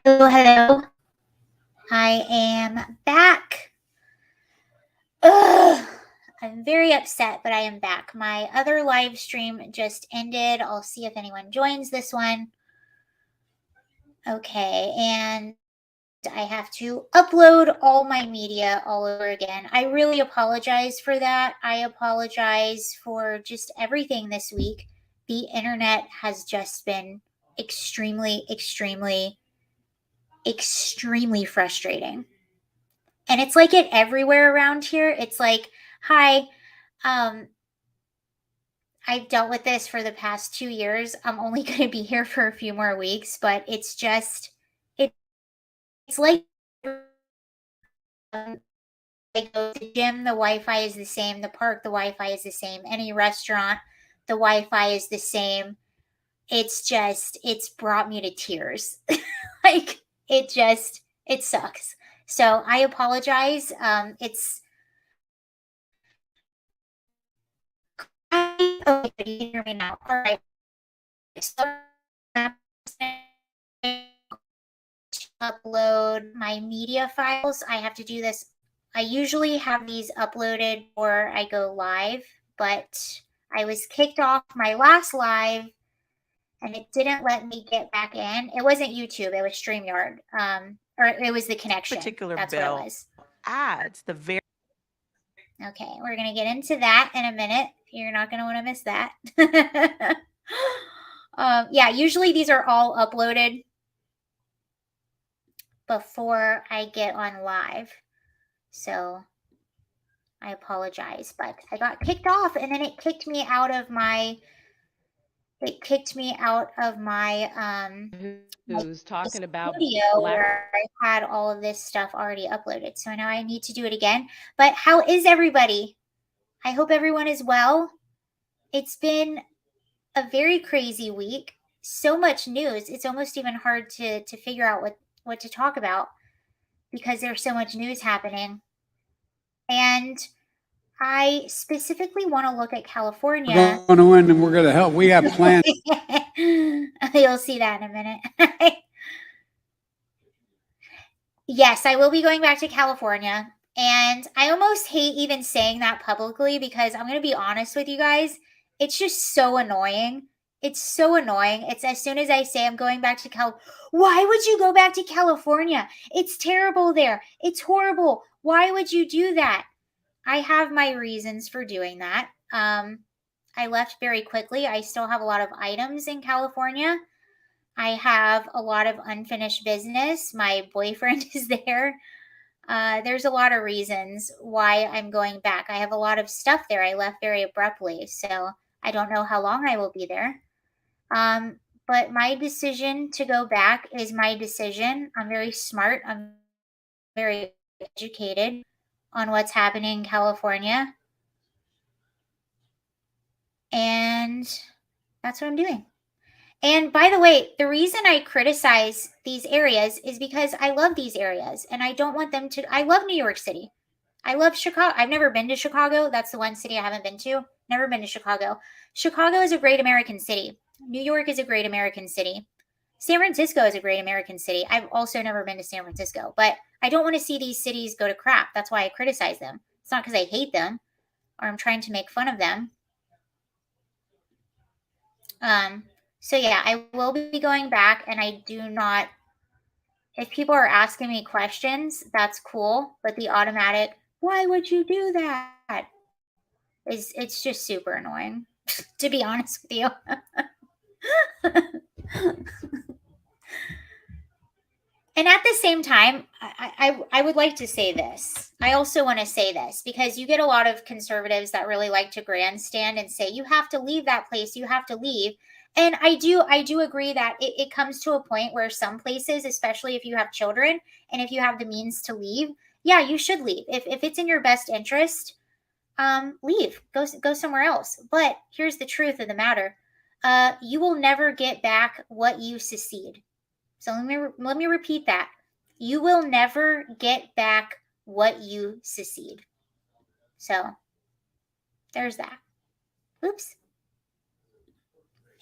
Hello. I am back. Ugh. I'm very upset, but I am back. My other live stream just ended. I'll see if anyone joins this one. Okay, and I have to upload all my media all over again. I really apologize for that. I apologize for just everything this week. The internet has just been extremely, extremely, extremely frustrating. And it's like it everywhere around here. It's like, hi, um, I've dealt with this for the past 2 years. I'm only going to be here for a few more weeks, but it's just, it, it's like I go to the gym, the Wi-Fi is the same. The park, the Wi-Fi is the same. Any restaurant, the Wi-Fi is the same. It's brought me to tears. Like, it sucks. So I apologize. Okay, can you hear me now? All right. So upload my media files. I have to do this. I usually have these uploaded before I go live, but I was kicked off my last live and it didn't let me get back in. It wasn't YouTube, it was StreamYard. Or it was the connection. That's what it was. Ads, the very Okay, we're going to get into that in a minute. You're not going to want to miss that. Yeah, usually these are all uploaded before I get on live. So I apologize, but I got kicked off and then it kicked me out of my who's talking about video Black where I had all of this stuff already uploaded. So now I need to do it again. But how is everybody? I hope everyone is well. It's been a very crazy week. So much news. It's almost even hard to figure out what to talk about because there's so much news happening. And I specifically want to look at California. We're going to win and we're going to help. We have plans. You'll see that in a minute. Yes, I will be going back to California. And I almost hate even saying that publicly because I'm going to be honest with you guys. It's just so annoying. It's so annoying. It's as soon as I say I'm going back to why would you go back to California? It's terrible there. It's horrible. Why would you do that? I have my reasons for doing that. I left very quickly. I still have a lot of items in California. I have a lot of unfinished business. My boyfriend is there. There's a lot of reasons why I'm going back. I have a lot of stuff there. I left very abruptly, so I don't know how long I will be there. But my decision to go back is my decision. I'm very smart. I'm very educated on what's happening in California. And that's what I'm doing. And by the way, the reason I criticize these areas is because I love these areas and I don't want them to. I love New York City. I love Chicago. I've never been to Chicago. That's the one city I haven't been to. Never been to Chicago. Chicago is a great American city. New York is a great American city. San Francisco is a great American city. I've also never been to San Francisco, but I don't want to see these cities go to crap. That's why I criticize them. It's not because I hate them or I'm trying to make fun of them. So yeah, I will be going back and I do not, if people are asking me questions, that's cool. But the automatic, why would you do that? It's just super annoying, to be honest with you. And at the same time, I would like to say this. I also want to say this because you get a lot of conservatives that really like to grandstand and say, you have to leave that place, you have to leave. And I do agree that it comes to a point where some places, especially if you have children and if you have the means to leave, yeah, you should leave. If it's in your best interest, leave. Go somewhere else. But here's the truth of the matter. You will never get back what you secede. So let me repeat that. You will never get back what you secede. So there's that. Oops.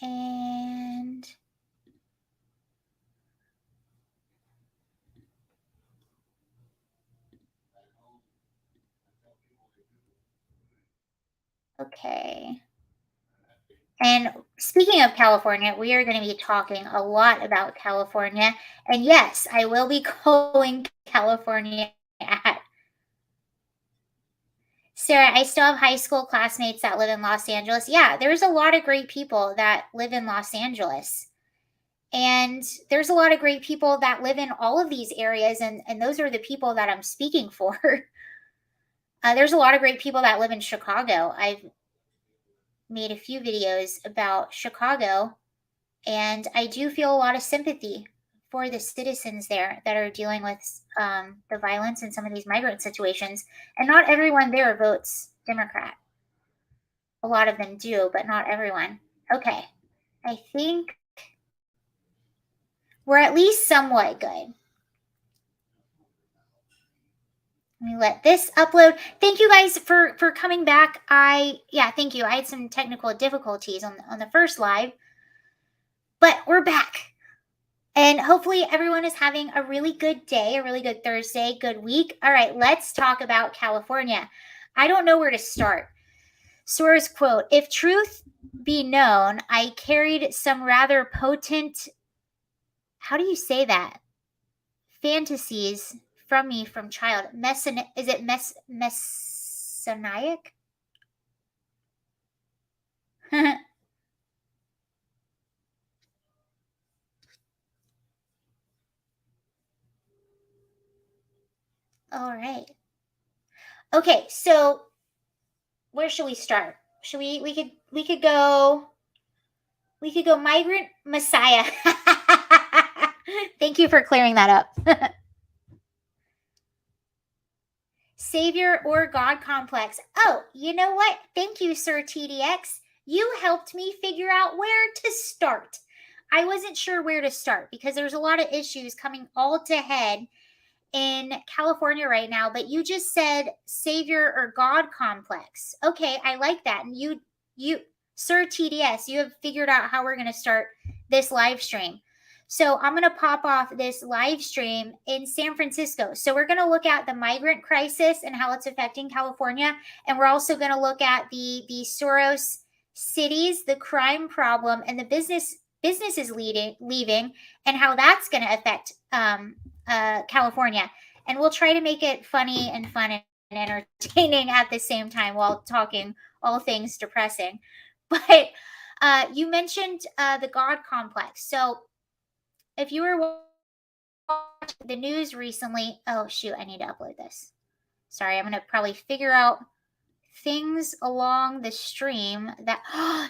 And Okay. And speaking of California, we are going to be talking a lot about California. And yes, I will be calling California at. Sarah, I still have high school classmates that live in Los Angeles. Yeah, there's a lot of great people that live in Los Angeles. And there's a lot of great people that live in all of these areas. And those are the people that I'm speaking for. There's a lot of great people that live in Chicago. I've made a few videos about Chicago. And I do feel a lot of sympathy for the citizens there that are dealing with the violence in some of these migrant situations. And not everyone there votes Democrat. A lot of them do, but not everyone. Okay. I think we're at least somewhat good. Let me let this upload. Thank you guys for coming back. Thank you. I had some technical difficulties on the first live, but we're back. And hopefully everyone is having a really good day, a really good Thursday, good week. All right, let's talk about California. I don't know where to start. Sora's quote, "If truth be known, I carried some rather potent," how do you say that? "Fantasies from me from child." Is it messianic? All right. Okay, so where should we start? Should we could go migrant messiah. Thank you for clearing that up. Savior or God complex. Oh, you know what? Thank you, Sir TDX. You helped me figure out where to start. I wasn't sure where to start because there's a lot of issues coming all to head in California right now, but you just said savior or God complex. Okay, I like that. And you, Sir TDS, you have figured out how we're going to start this live stream. So I'm going to pop off this live stream in San Francisco. So we're going to look at the migrant crisis and how it's affecting California. And we're also going to look at the Soros cities, the crime problem, and the businesses leaving and how that's going to affect California. And we'll try to make it funny and fun and entertaining at the same time while talking all things depressing. But you mentioned the God complex. So if you were watching the news recently, oh shoot, I need to upload this. Sorry, I'm going to probably figure out things along the stream that,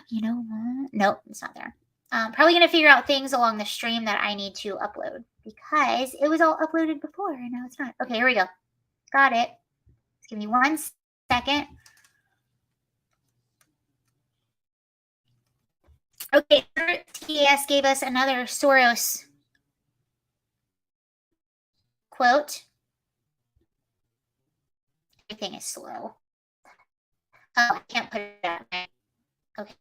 you know what? Nope, it's not there. Probably going to figure out things along the stream that I need to upload because it was all uploaded before and now it's not. Okay, here we go. Got it. Just give me 1 second. Okay, TS gave us another Soros quote. Everything is slow. Oh, I can't put it up. Okay.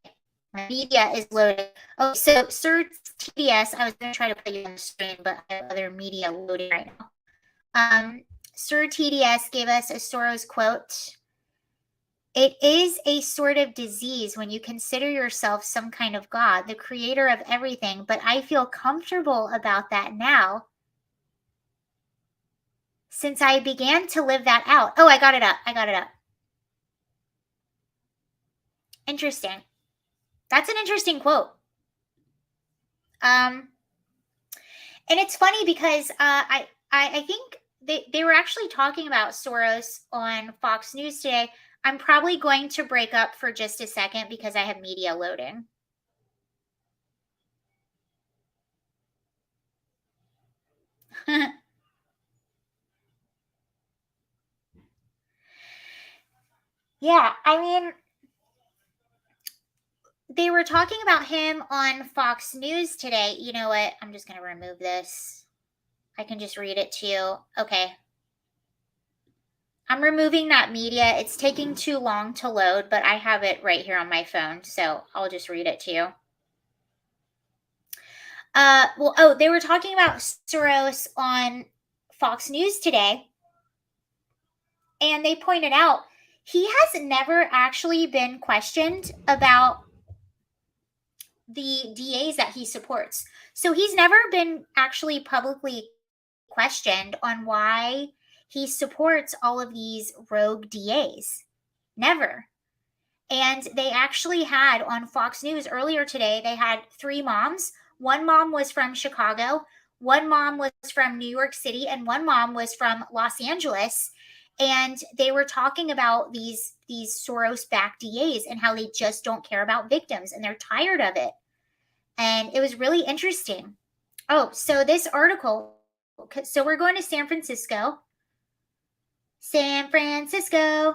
My media is loaded. Oh, so Sir TDS, I was going to try to put you on the screen, but I have other media loading right now. Sir TDS gave us a Soros quote. "It is a sort of disease when you consider yourself some kind of God, the creator of everything, but I feel comfortable about that now since I began to live that out." Oh, I got it up. Interesting. That's an interesting quote. And it's funny because I think they were actually talking about Soros on Fox News today. I'm probably going to break up for just a second because I have media loading. Yeah, I mean, they were talking about him on Fox News today. You know what? I'm just going to remove this. I can just read it to you. Okay. I'm removing that media. It's taking too long to load, but I have it right here on my phone, so I'll just read it to you. They were talking about Soros on Fox News today, and they pointed out he has never actually been questioned about the DAs that he supports. So he's never been actually publicly questioned on why he supports all of these rogue DAs. Never. And they actually had on Fox News earlier today, they had 3 moms. One mom was from Chicago, one mom was from New York City, and one mom was from Los Angeles. And they were talking about these Soros-backed DAs and how they just don't care about victims and they're tired of it. And it was really interesting. Oh, so this article, so we're going to San Francisco. San Francisco,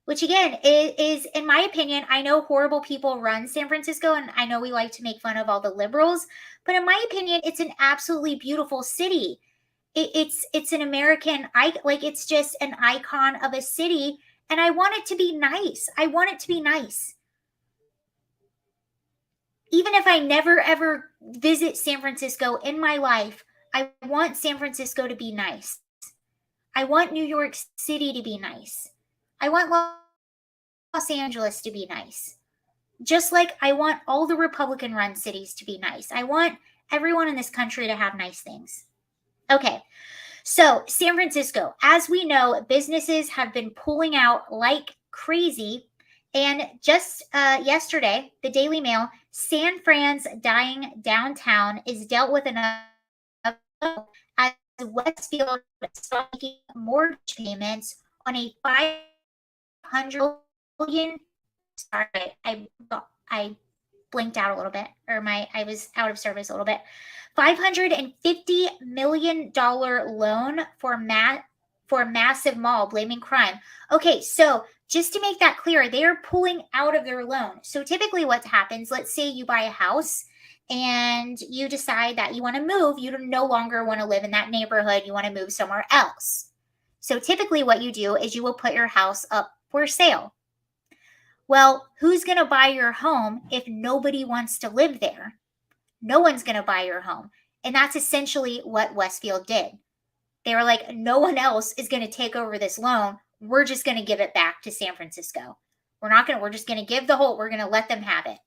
which again is, in my opinion, I know horrible people run San Francisco, and I know we like to make fun of all the liberals, but in my opinion, it's an absolutely beautiful city. It's an American, like it's just an icon of a city, and I want it to be nice. I want it to be nice. Even if I never ever visit San Francisco in my life, I want San Francisco to be nice. I want New York City to be nice. I want Los Angeles to be nice. Just like I want all the Republican run cities to be nice. I want everyone in this country to have nice things. Okay, so San Francisco, as we know, businesses have been pulling out like crazy. And just yesterday, the Daily Mail, San Fran's dying downtown is dealt with another as Westfield stopped making mortgage payments on a $500 million. Sorry, I blinked out a little bit, or I was out of service a little bit. $550 million loan for massive mall, blaming crime. Okay, so just to make that clear, they're pulling out of their loan. So typically what happens, let's say you buy a house and you decide that you want to move, you no longer want to live in that neighborhood, you want to move somewhere else. So typically what you do is you will put your house up for sale. Well, who's going to buy your home if nobody wants to live there? No one's going to buy your home. And that's essentially what Westfield did. They were like, no one else is going to take over this loan. We're just going to give it back to San Francisco. We're just going to give we're going to let them have it.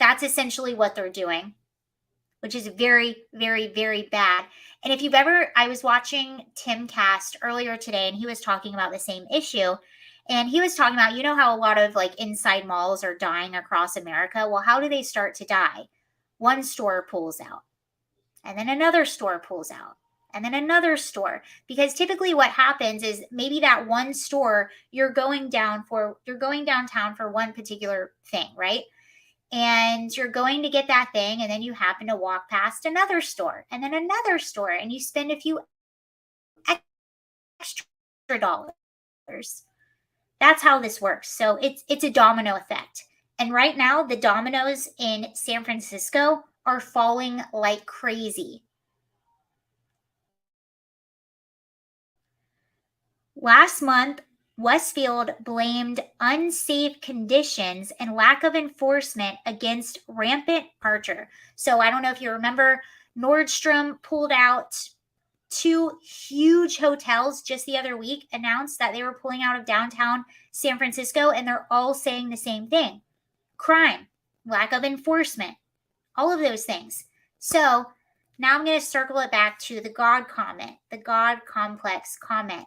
That's essentially what they're doing, which is very, very, very bad. And if you've ever, I was watching Tim Cast earlier today, and he was talking about the same issue. And he was talking about, you know how a lot of like inside malls are dying across America? Well, how do they start to die? One store pulls out, and then another store pulls out, and then another store. Because typically what happens is maybe that one store you're going downtown for one particular thing, right? And you're going to get that thing, and then you happen to walk past another store and then another store, and you spend a few extra dollars. That's how this works. So it's a domino effect. And right now, the dominoes in San Francisco are falling like crazy. Last month, Westfield blamed unsafe conditions and lack of enforcement against rampant departure. So I don't know if you remember, Nordstrom pulled out 2 huge hotels just the other week, announced that they were pulling out of downtown San Francisco, and they're all saying the same thing. Crime, lack of enforcement, all of those things. So now I'm going to circle it back to the God comment, the God complex comment.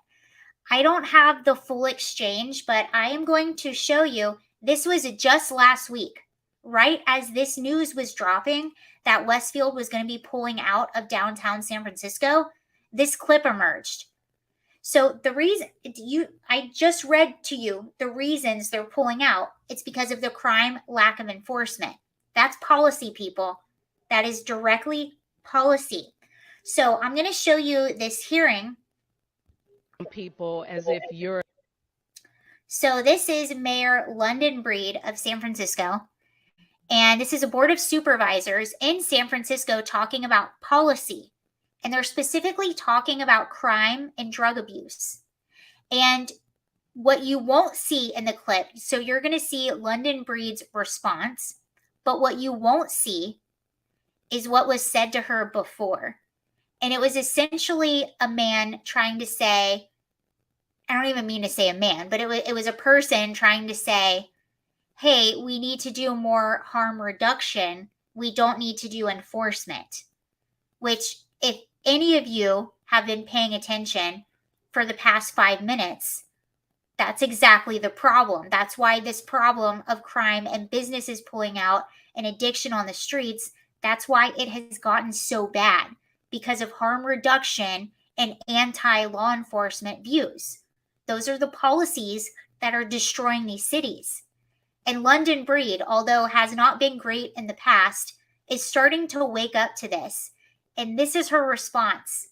I don't have the full exchange, but I am going to show you. This was just last week, right as this news was dropping that Westfield was going to be pulling out of downtown San Francisco. This clip emerged. So the reason I just read to you the reasons they're pulling out. It's because of the crime, lack of enforcement. That's policy, people. That is directly policy. So I'm going to show you this hearing. People as if you're. So this is Mayor London Breed of San Francisco. And this is a board of supervisors in San Francisco talking about policy. And they're specifically talking about crime and drug abuse. And what you won't see in the clip, so you're going to see London Breed's response, but what you won't see is what was said to her before. And it was essentially a man trying to say, I don't even mean to say a man, but it was a person trying to say, hey, we need to do more harm reduction. We don't need to do enforcement. Which, if any of you have been paying attention for the past 5 minutes, that's exactly the problem. That's why this problem of crime and businesses pulling out and addiction on the streets, that's why it has gotten so bad, because of harm reduction and anti-law enforcement views. Those are the policies that are destroying these cities. And London Breed, although has not been great in the past, is starting to wake up to this. And this is her response.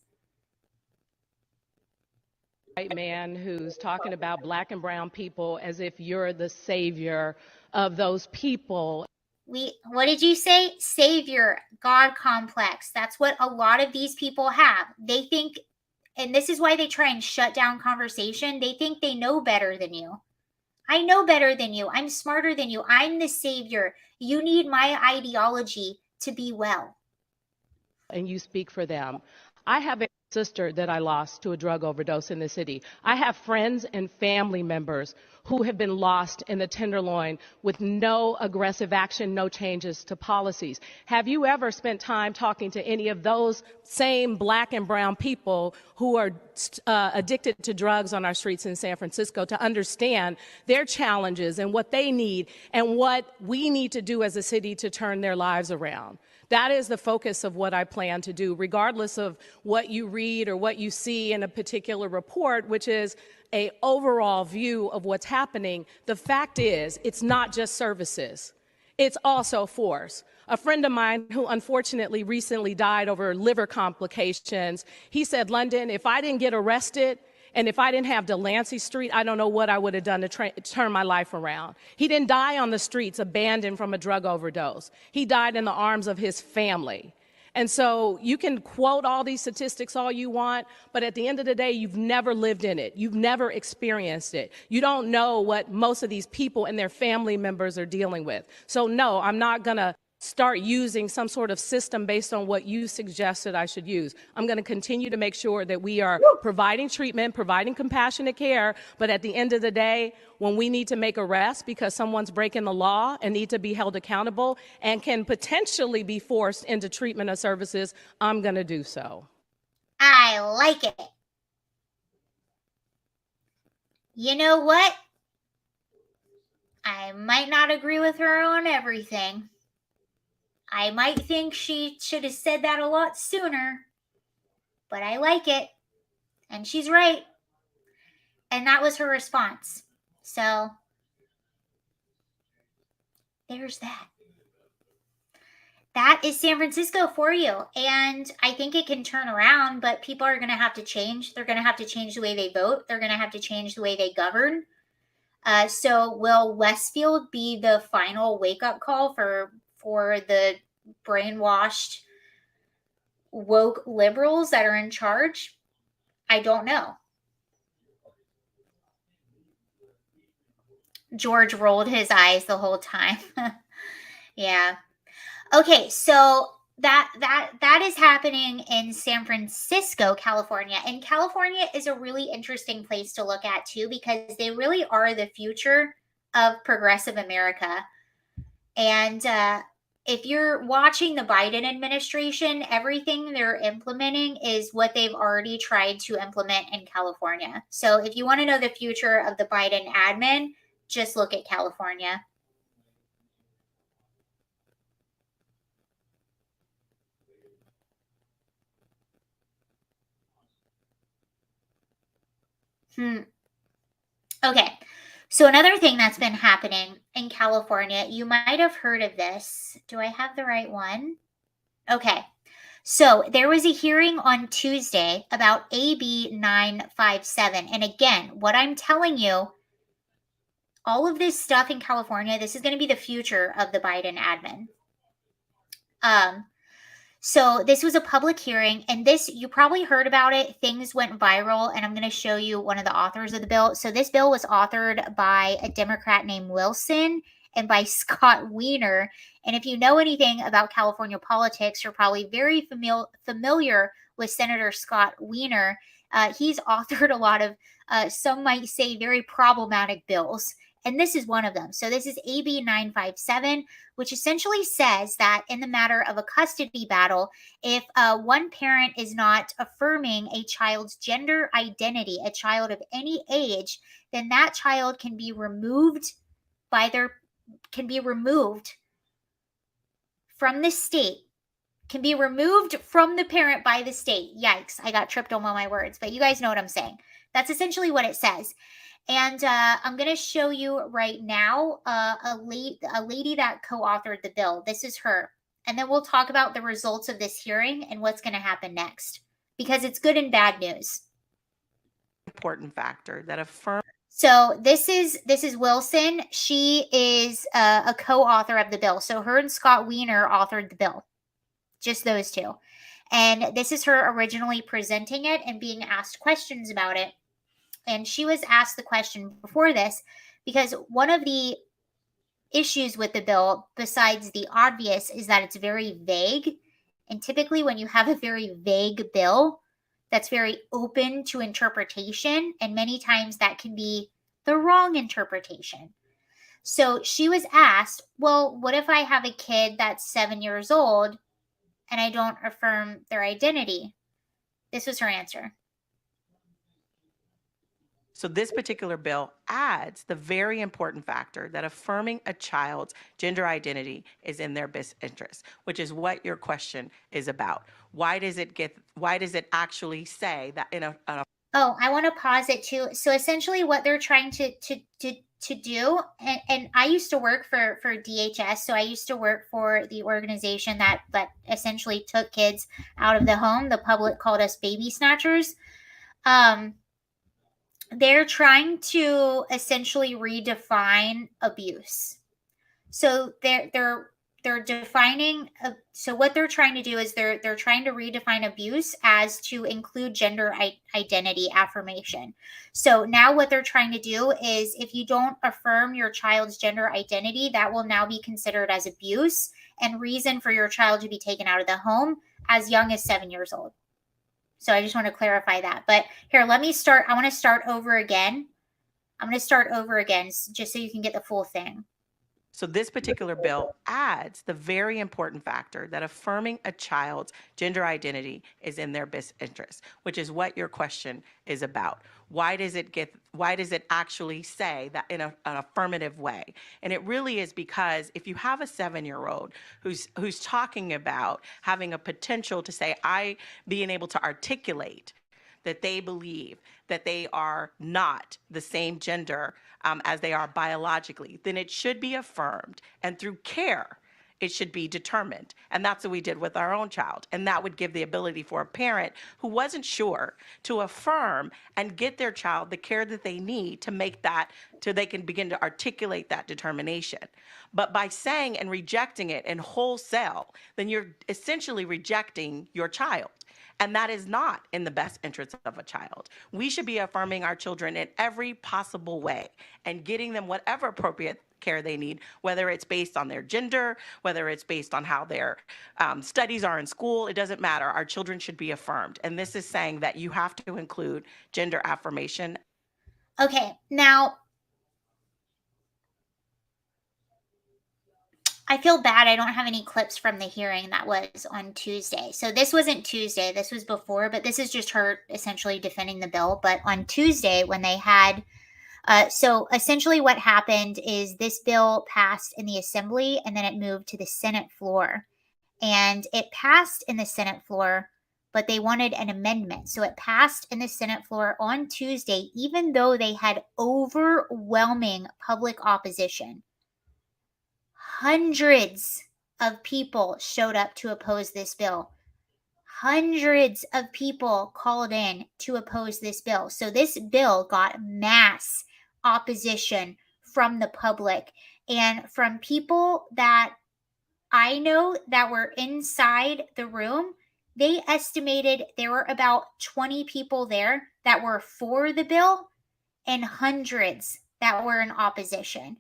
White man who's talking about black and brown people as if you're the savior of those people. What did you say? Savior, God complex. That's what a lot of these people have. They think, and this is why they try and shut down conversation, they think they know better than you. I know better than you. I'm smarter than you. I'm the savior. You need my ideology to be well. And you speak for them. I have a sister that I lost to a drug overdose in the city. I have friends and family members who have been lost in the Tenderloin with no aggressive action, no changes to policies. Have you ever spent time talking to any of those same black and brown people who are addicted to drugs on our streets in San Francisco to understand their challenges and what they need and what we need to do as a city to turn their lives around? That is the focus of what I plan to do, regardless of what you read or what you see in a particular report, which is an overall view of what's happening. The fact is, it's not just services. It's also force. A friend of mine who unfortunately recently died over liver complications, he said, London, if I didn't get arrested, and if I didn't have Delancey Street, I don't know what I would have done to turn my life around. He didn't die on the streets abandoned from a drug overdose. He died in the arms of his family. And so you can quote all these statistics all you want, but at the end of the day, you've never lived in it. You've never experienced it. You don't know what most of these people and their family members are dealing with. So no, I'm not going to start using some sort of system based on what you suggested I should use. I'm going to continue to make sure that we are providing treatment, providing compassionate care, but at the end of the day, when we need to make arrests because someone's breaking the law and need to be held accountable and can potentially be forced into treatment or services, I'm going to do so. I like it. You know what? I might not agree with her on everything. I might think she should have said that a lot sooner, but I like it. And she's right. And that was her response. So there's that. That is San Francisco for you. And I think it can turn around, but people are going to have to change. They're going to have to change the way they vote. They're going to have to change the way they govern. So will Westfield be the final wake-up call for the brainwashed woke liberals that are in charge? I don't know. George rolled his eyes the whole time. Yeah. Okay, so that is happening in San Francisco, California. And California is a really interesting place to look at too, because they really are the future of progressive America. And if you're watching the Biden administration, everything they're implementing is what they've already tried to implement in California. So if you want to know the future of the Biden admin, just look at California. Okay. So another thing that's been happening in California, you might have heard of this. Do I have the right one? Okay. So there was a hearing on Tuesday about AB 957. And again, what I'm telling you, all of this stuff in California, this is going to be the future of the Biden admin. So this was a public hearing, and this, you probably heard about it. Things went viral, and I'm going to show you one of the authors of the bill. So this bill was authored by a Democrat named Wilson and by Scott Wiener. And if you know anything about California politics, you're probably very familiar with Senator Scott Wiener. He's authored a lot of, some might say, very problematic bills. And this is one of them. So this is AB 957, which essentially says that in the matter of a custody battle, if one parent is not affirming a child's gender identity, a child of any age, then that child can be removed from the state, can be removed from the parent by the state. Yikes, I got tripped on all my words, but you guys know what I'm saying. That's essentially what it says. And I'm going to show you right now a lady that co-authored the bill. This is her. And then we'll talk about the results of this hearing and what's going to happen next, because it's good and bad news. Important factor that affirms. So this is Wilson. She is a co-author of the bill. So her and Scott Wiener authored the bill, just those two. And this is her originally presenting it and being asked questions about it. And she was asked the question before this because one of the issues with the bill, besides the obvious, is that it's very vague. And typically when you have a very vague bill that's very open to interpretation, and many times that can be the wrong interpretation. So she was asked, well, what if I have a kid that's 7 years old and I don't affirm their identity? This was her answer. So this particular bill adds the very important factor that affirming a child's gender identity is in their best interest, which is what your question is about. Why does it actually say that in a Oh, I want to pause it too. So essentially what they're trying to do, and I used to work for DHS, so I used to work for the organization that essentially took kids out of the home. The public called us baby snatchers. They're trying to essentially redefine abuse. So they're defining. So what they're trying to do is they're trying to redefine abuse as to include gender identity affirmation. So now what they're trying to do is, if you don't affirm your child's gender identity, that will now be considered as abuse and reason for your child to be taken out of the home as young as 7 years old. So I just want to clarify that. But here, let me start. I want to start over again. I'm going to start over again just so you can get the full thing. So this particular bill adds the very important factor that affirming a child's gender identity is in their best interest, which is what your question is about. Why does it actually say that in an affirmative way? And it really is because if you have a 7-year-old who's talking about having a potential to say, being able to articulate that they believe that they are not the same gender as they are biologically, then it should be affirmed. And through care, it should be determined. And that's what we did with our own child. And that would give the ability for a parent who wasn't sure to affirm and get their child the care that they need to make that, so they can begin to articulate that determination. But by saying and rejecting it in wholesale, then you're essentially rejecting your child. And that is not in the best interest of a child. We should be affirming our children in every possible way and getting them whatever appropriate care they need, whether it's based on their gender, whether it's based on how their studies are in school. It doesn't matter. Our children should be affirmed. And this is saying that you have to include gender affirmation. Okay, now I feel bad I don't have any clips from the hearing that was on Tuesday. So this wasn't Tuesday, this was before, but this is just her essentially defending the bill. But on Tuesday, when they had, so essentially what happened is this bill passed in the Assembly and then it moved to the Senate floor. And it passed in the Senate floor, but they wanted an amendment. So it passed in the Senate floor on Tuesday, even though they had overwhelming public opposition. Hundreds of people showed up to oppose this bill. Hundreds of people called in to oppose this bill. So this bill got mass opposition from the public and from people that I know that were inside the room. They estimated there were about 20 people there that were for the bill and hundreds that were in opposition.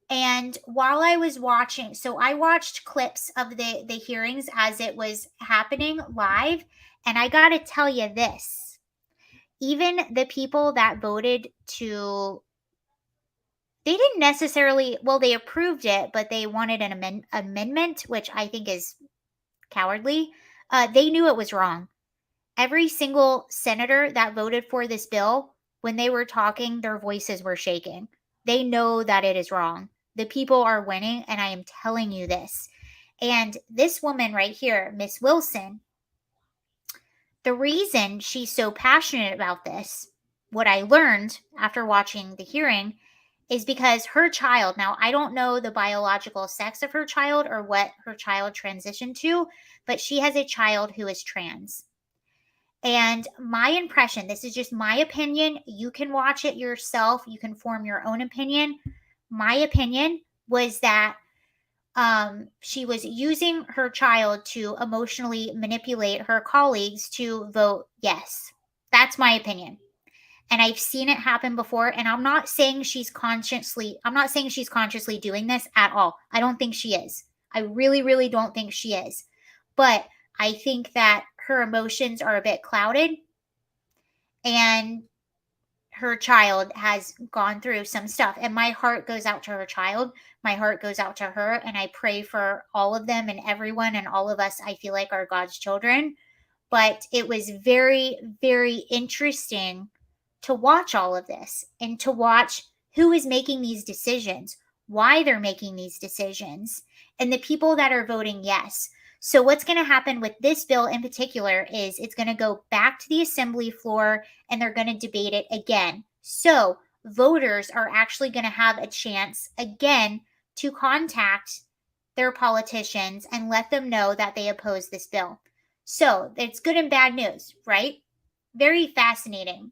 And while I was watching, so I watched clips of the hearings as it was happening live. And I got to tell you this, even the people that voted to, they didn't necessarily, well, they approved it, but they wanted an amendment, which I think is cowardly. They knew it was wrong. Every single senator that voted for this bill, when they were talking, their voices were shaking. They know that it is wrong. The people are winning, and I am telling you this. And this woman right here, Miss Wilson, the reason she's so passionate about this, what I learned after watching the hearing, is because her child, now I don't know the biological sex of her child or what her child transitioned to, but she has a child who is trans. And my impression, this is just my opinion, you can watch it yourself, you can form your own opinion. My opinion was that she was using her child to emotionally manipulate her colleagues to vote yes. That's my opinion. And I've seen it happen before. And I'm not saying she's consciously doing this at all. I don't think she is. I really, really don't think she is. But I think that her emotions are a bit clouded, and her child has gone through some stuff, and my heart goes out to her child. My heart goes out to her, and I pray for all of them and everyone, and all of us I feel like are God's children. But it was very, very interesting to watch all of this and to watch who is making these decisions, why they're making these decisions, and the people that are voting yes. So, what's going to happen with this bill in particular is it's going to go back to the assembly floor and they're going to debate it again. So, voters are actually going to have a chance again to contact their politicians and let them know that they oppose this bill. So, it's good and bad news, right? Very fascinating.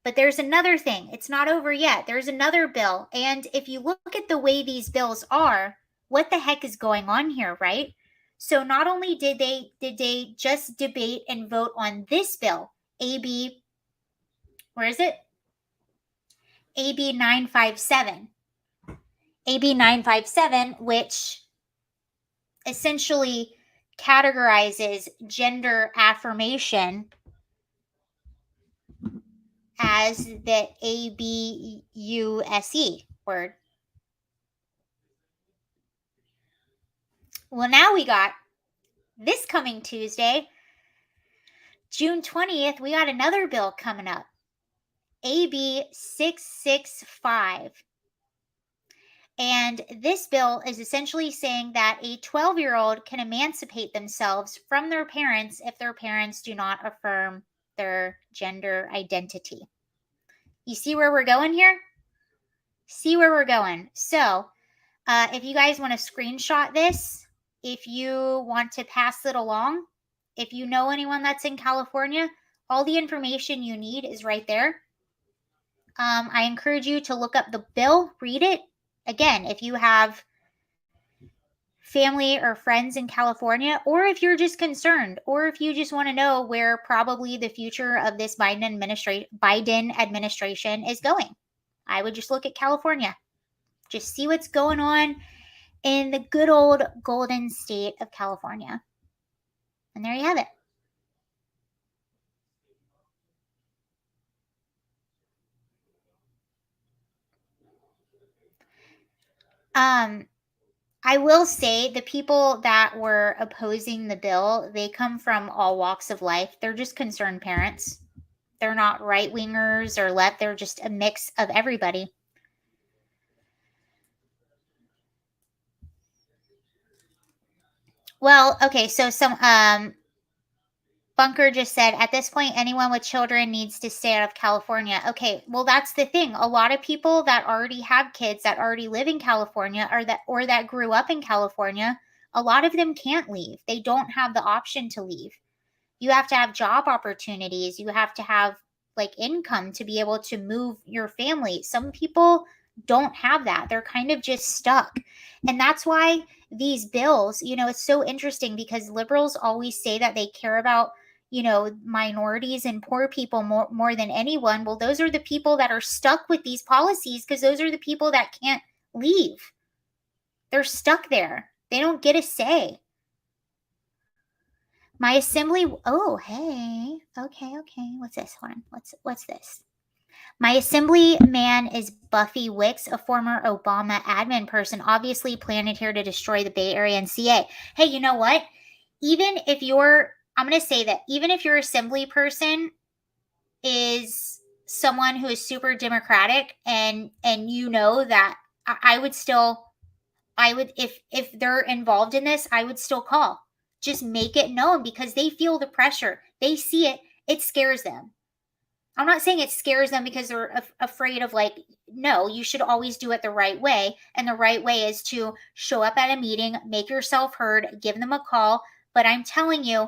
But there's another thing. It's not over yet. There's another bill. And if you look at the way these bills are, what the heck is going on here, right? So not only did they just debate and vote on this bill, AB, where is it? AB 957. AB 957, which essentially categorizes gender affirmation as the ABUSE word. Well, now we got this coming Tuesday, June 20th, we got another bill coming up, AB 665. And this bill is essentially saying that a 12-year-old can emancipate themselves from their parents if their parents do not affirm their gender identity. You see where we're going here? See where we're going. So, if you guys want to screenshot this, if you want to pass it along, if you know anyone that's in California, all the information you need is right there. I encourage you to look up the bill, read it. Again, if you have family or friends in California, or if you're just concerned, or if you just want to know where probably the future of this Biden administration is going, I would just look at California. Just see what's going on in the good old golden state of California. And there you have it. I will say the people that were opposing the bill, they come from all walks of life. They're just concerned parents. They're not right wingers or left. They're just a mix of everybody. Well, okay, so some Bunker just said, at this point, anyone with children needs to stay out of California. Okay, well, that's the thing. A lot of people that already have kids that already live in California or that grew up in California, a lot of them can't leave. They don't have the option to leave. You have to have job opportunities. You have to have like income to be able to move your family. Some people don't have that. They're kind of just stuck. And that's why these bills, it's so interesting because liberals always say that they care about minorities and poor people more than anyone. Well, those are the people that are stuck with these policies because those are the people that can't leave. They're stuck there. They don't get a say. My assembly. Oh, hey. Okay. What's this? Hold on. What's this? My assemblyman is Buffy Wicks, a former Obama admin person, obviously planted here to destroy the Bay Area and CA. Hey, you know what? Even if I'm going to say that even if your assembly person is someone who is super democratic, and you know that, I would still, if they're involved in this, I would still call. Just make it known, because they feel the pressure. They see it. It scares them. I'm not saying it scares them because they're afraid of, like, no, you should always do it the right way. And the right way is to show up at a meeting, make yourself heard, give them a call. But I'm telling you,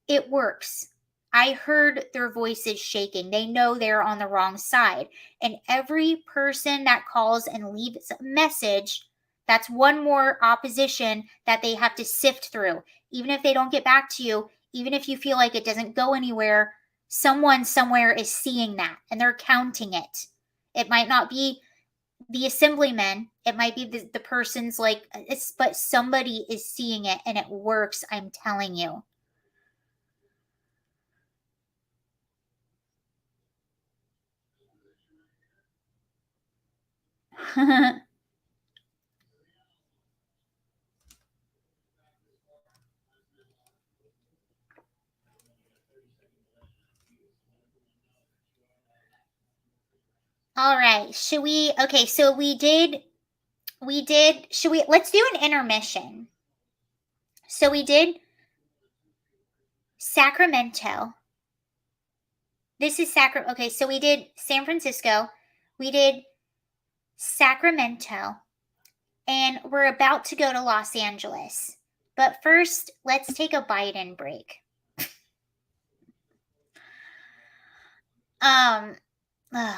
it works. I heard their voices shaking. They know they're on the wrong side. And every person that calls and leaves a message, that's one more opposition that they have to sift through. Even if they don't get back to you, even if you feel like it doesn't go anywhere, someone somewhere is seeing that and they're counting it. It might not be the assemblyman, it might be the person's, like, but somebody is seeing it, and it works. I'm telling you. All right. Should we? Okay, so should we, let's do an intermission. So we did Sacramento. This is okay, so we did San Francisco. We did Sacramento. And we're about to go to Los Angeles. But first, let's take a Biden break. Oh man.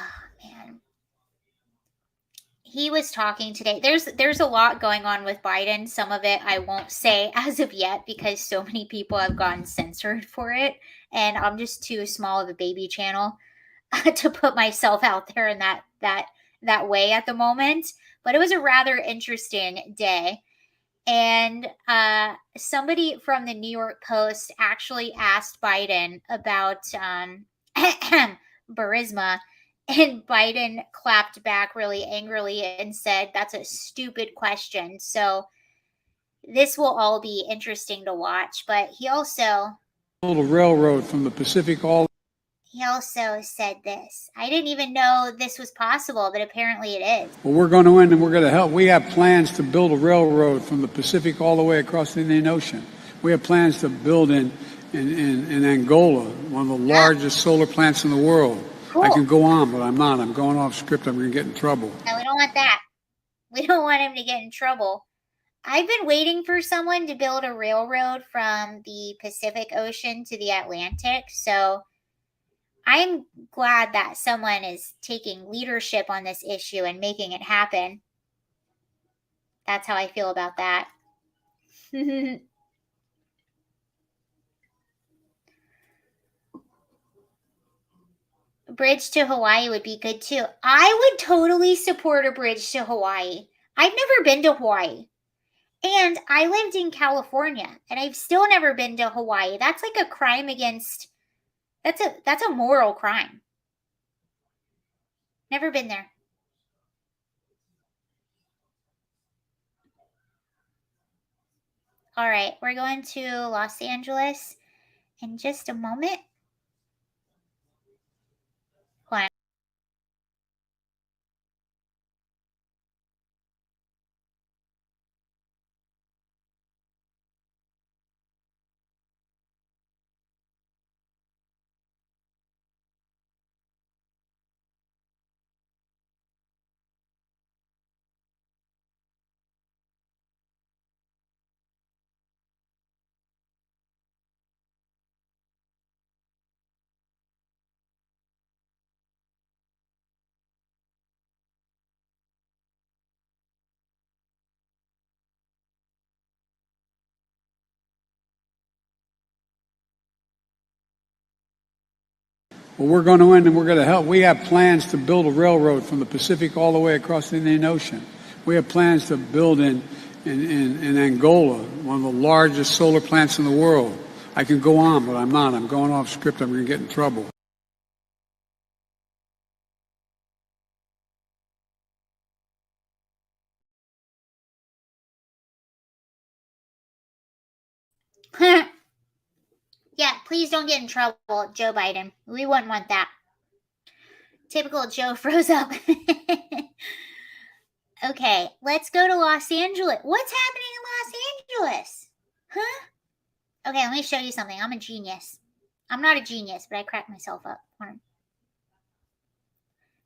He was talking today. There's a lot going on with Biden. Some of it I won't say as of yet because so many people have gotten censored for it, and I'm just too small of a baby channel to put myself out there in that way at the moment. But it was a rather interesting day. And somebody from the New York Post actually asked Biden about Burisma, and Biden clapped back really angrily and said, "That's a stupid question." So this will all be interesting to watch. But he also build a railroad from the Pacific all. He also said this. I didn't even know this was possible, but apparently it is. Well, we're going to win, and we're going to help. We have plans to build a railroad from the Pacific all the way across the Indian Ocean. We have plans to build in Angola, one of the largest solar plants in the world. Cool. I can go on, but I'm not. I'm going off script. I'm going to get in trouble. No, we don't want that. We don't want him to get in trouble. I've been waiting for someone to build a railroad from the Pacific Ocean to the Atlantic, so I'm glad that someone is taking leadership on this issue and making it happen. That's how I feel about that. Bridge to Hawaii would be good too. I would totally support a bridge to Hawaii. I've never been to Hawaii. And I lived in California, and I've still never been to Hawaii. That's like a crime against, that's a moral crime. Never been there. All right, we're going to Los Angeles in just a moment. Hold on. Well, we're going to win, and we're going to help. We have plans to build a railroad from the Pacific all the way across the Indian Ocean. We have plans to build in Angola, one of the largest solar plants in the world. I can go on, but I'm not. I'm going off script. I'm going to get in trouble. Yeah, please don't get in trouble, Joe Biden. We wouldn't want that. Typical Joe froze up. Okay, let's go to Los Angeles. What's happening in Los Angeles? Huh? Okay, let me show you something. I'm a genius. I'm not a genius, but I cracked myself up.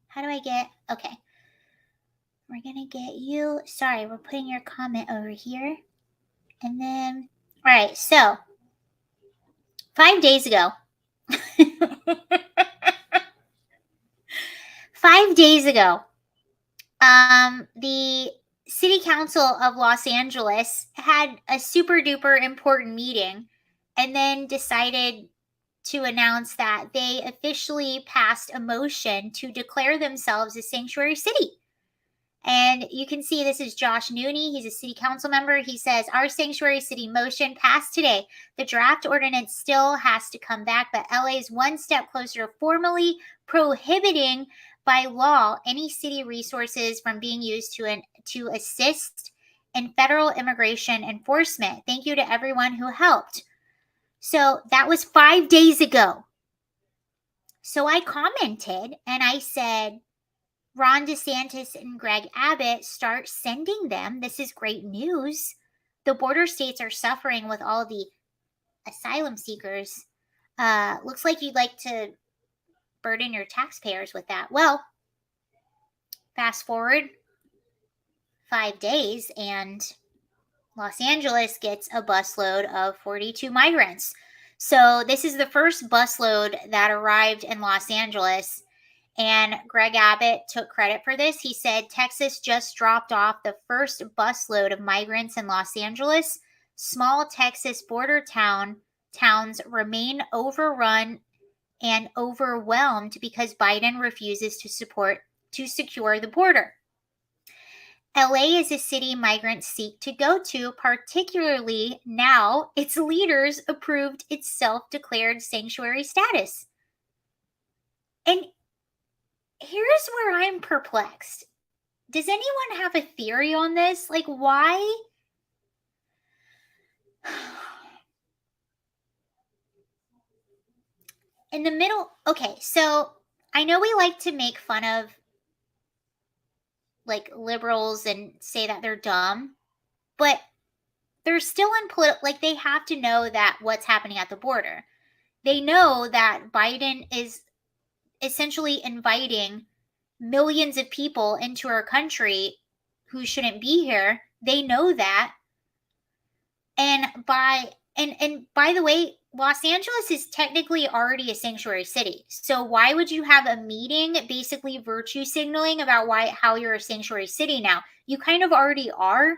How do I get... Okay. We're going to get you... Sorry, we're putting your comment over here. And then... All right, so... 5 days ago... 5 days ago... the City Council of Los Angeles had a super duper important meeting and then decided to announce that they officially passed a motion to declare themselves a sanctuary city. And you can see this is Josh Nooney. He's a city council member. He says, our sanctuary city motion passed today. The draft ordinance still has to come back, but LA is one step closer to formally prohibiting by law any city resources from being used to assist in federal immigration enforcement. Thank you to everyone who helped. So that was 5 days ago. So I commented and I said, Ron DeSantis and Greg Abbott, start sending them. This is great news. The border states are suffering with all the asylum seekers. Looks like you'd like to burden your taxpayers with that. Well, fast forward 5 days and Los Angeles gets a busload of 42 migrants. So this is the first busload that arrived in Los Angeles. And Greg Abbott took credit for this. He said, Texas just dropped off the first busload of migrants in Los Angeles. Small Texas border towns remain overrun and overwhelmed because Biden refuses to secure the border. LA is a city migrants seek to go to, particularly now its leaders approved its self-declared sanctuary status. And here's where I'm perplexed. Does anyone have a theory on this? Like, why? In the middle, okay, so I know we like to make fun of like liberals and say that they're dumb, but they're still in like they have to know that what's happening at the border. They know that Biden is essentially inviting millions of people into our country who shouldn't be here. They know that. And by the way, Los Angeles is technically already a sanctuary city. So why would you have a meeting basically virtue signaling about how you're a sanctuary city now? You kind of already are,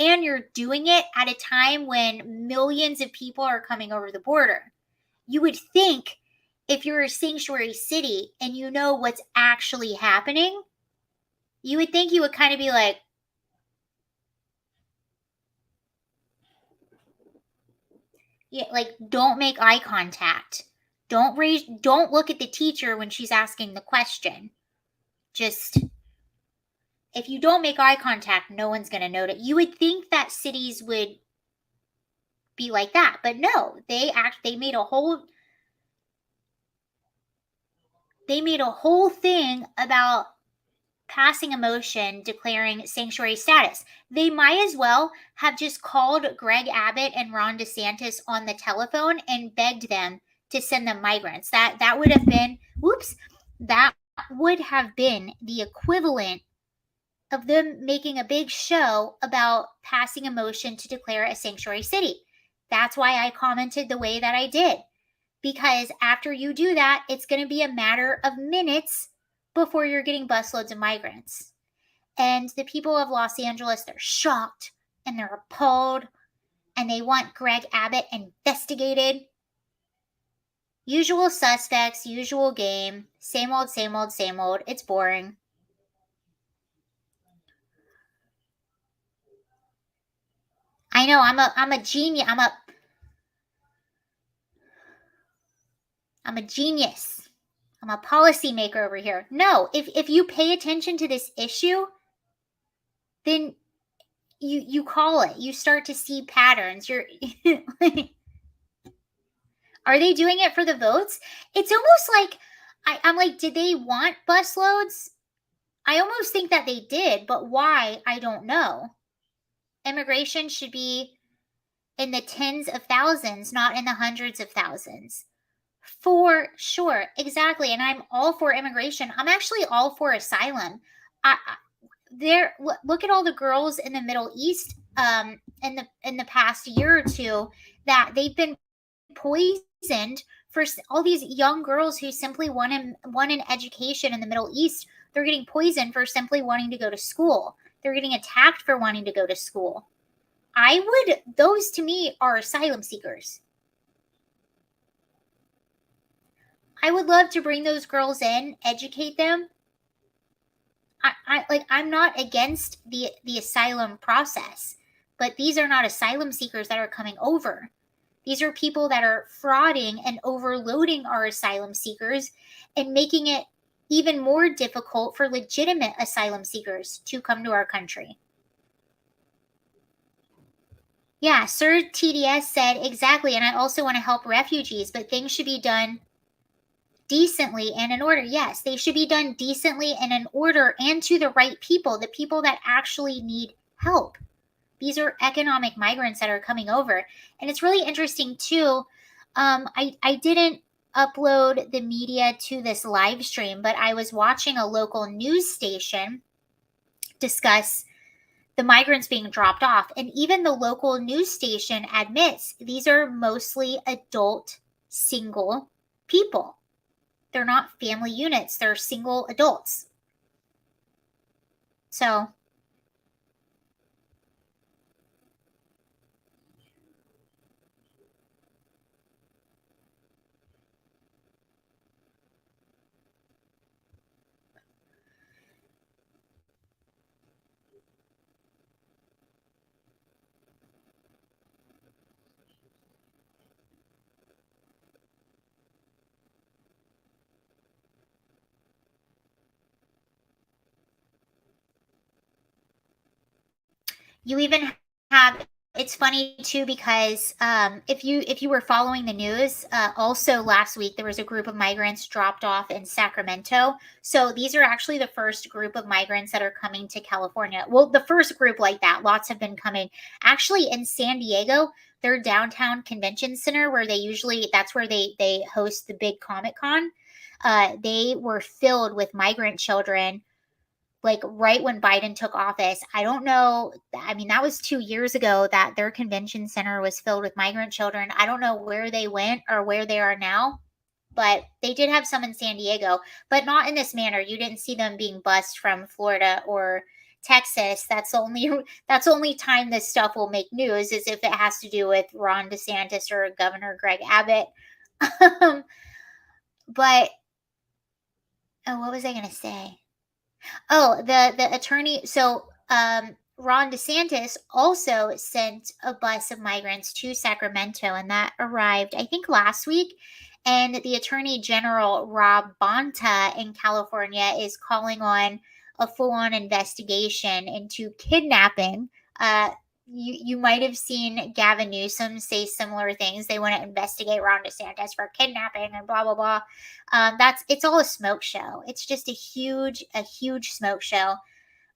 and you're doing it at a time when millions of people are coming over the border. You would think if you're a sanctuary city and you know what's actually happening, you would think you would kind of be like, yeah, like don't make eye contact. Don't look at the teacher when she's asking the question. Just if you don't make eye contact, no one's going to notice. You would think that cities would be like that, but no. They made a whole thing about passing a motion declaring sanctuary status. They might as well have just called Greg Abbott and Ron DeSantis on the telephone and begged them to send them migrants. That would have been, that would have been the equivalent of them making a big show about passing a motion to declare a sanctuary city. That's why I commented the way that I did. Because after you do that, it's going to be a matter of minutes before you're getting busloads of migrants. And the people of Los Angeles, they're shocked and they're appalled and they want Greg Abbott investigated. Usual suspects, usual game, same old, same old, same old. It's boring. I know, I'm a genius. I'm a genius. I'm a policymaker over here. No, if you pay attention to this issue, then you call it. You start to see patterns. You're are they doing it for the votes? It's almost like I'm like, did they want busloads? I almost think that they did, but why? I don't know. Immigration should be in the tens of thousands, not in the hundreds of thousands. For sure, exactly. And I'm all for immigration. I'm actually all for asylum. There, look at all the girls in the Middle East in the past year or two that they've been poisoned for all these young girls who simply want an education in the Middle East. They're getting poisoned for simply wanting to go to school. They're getting attacked for wanting to go to school. Those to me are asylum seekers. I would love to bring those girls in, educate them. I'm not against the asylum process, but these are not asylum seekers that are coming over. These are people that are frauding and overloading our asylum seekers and making it even more difficult for legitimate asylum seekers to come to our country. Yeah, Sir TDS said exactly, and I also want to help refugees, but things should be done decently and in order. Yes, they should be done decently and in order and to the right people, the people that actually need help. These are economic migrants that are coming over. And it's really interesting too. I didn't upload the media to this live stream, but I was watching a local news station discuss the migrants being dropped off. And even the local news station admits these are mostly adult single people. They're not family units, they're single adults. So you even have, it's funny too because if you were following the news, also last week there was a group of migrants dropped off in Sacramento. So these are actually the first group of migrants that are coming to California. Well, the first group like that, lots have been coming. Actually, in San Diego, their downtown convention center where that's where they host the big Comic-Con. They were filled with migrant children like right when Biden took office. I don't know. I mean, that was 2 years ago that their convention center was filled with migrant children. I don't know where they went or where they are now, but they did have some in San Diego, but not in this manner. You didn't see them being bused from Florida or Texas. That's only time this stuff will make news is if it has to do with Ron DeSantis or Governor Greg Abbott. But what was I going to say? Oh, the attorney. So Ron DeSantis also sent a bus of migrants to Sacramento, and that arrived, I think, last week. And the Attorney General Rob Bonta in California is calling on a full-on investigation into kidnapping. You might have seen Gavin Newsom say similar things. They want to investigate Ron DeSantis for kidnapping and blah blah blah. It's all a smoke show. It's just a huge smoke show.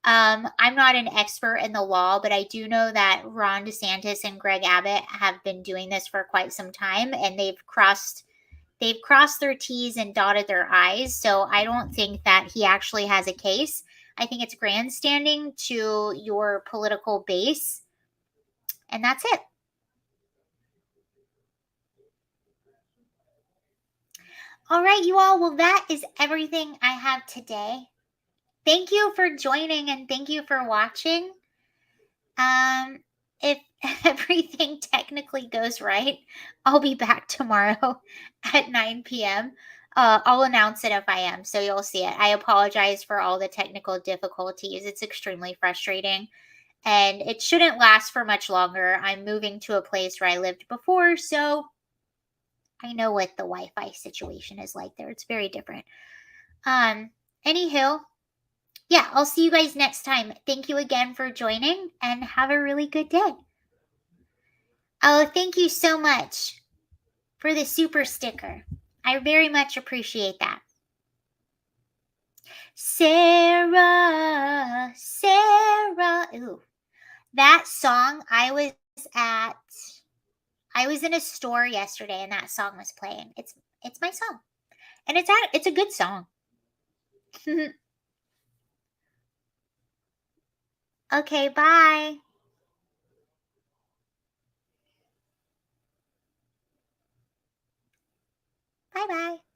I'm not an expert in the law, but I do know that Ron DeSantis and Greg Abbott have been doing this for quite some time, and they've crossed their T's and dotted their I's. So I don't think that he actually has a case. I think it's grandstanding to your political base. And that's it. All right, you all. Well, that is everything I have today. Thank you for joining and thank you for watching. If everything technically goes right, I'll be back tomorrow at 9 p.m. I'll announce it if I am, so you'll see it. I apologize for all the technical difficulties. It's extremely frustrating. And it shouldn't last for much longer. I'm moving to a place where I lived before, so I know what the Wi-Fi situation is like there. It's very different. Anywho, yeah, I'll see you guys next time. Thank you again for joining and have a really good day. Oh, thank you so much for the super sticker. I very much appreciate that. Sarah, Sarah. Ooh, that song, I was in a store yesterday and that song was playing. It's my song. And it's a good song. Okay, bye. Bye-bye.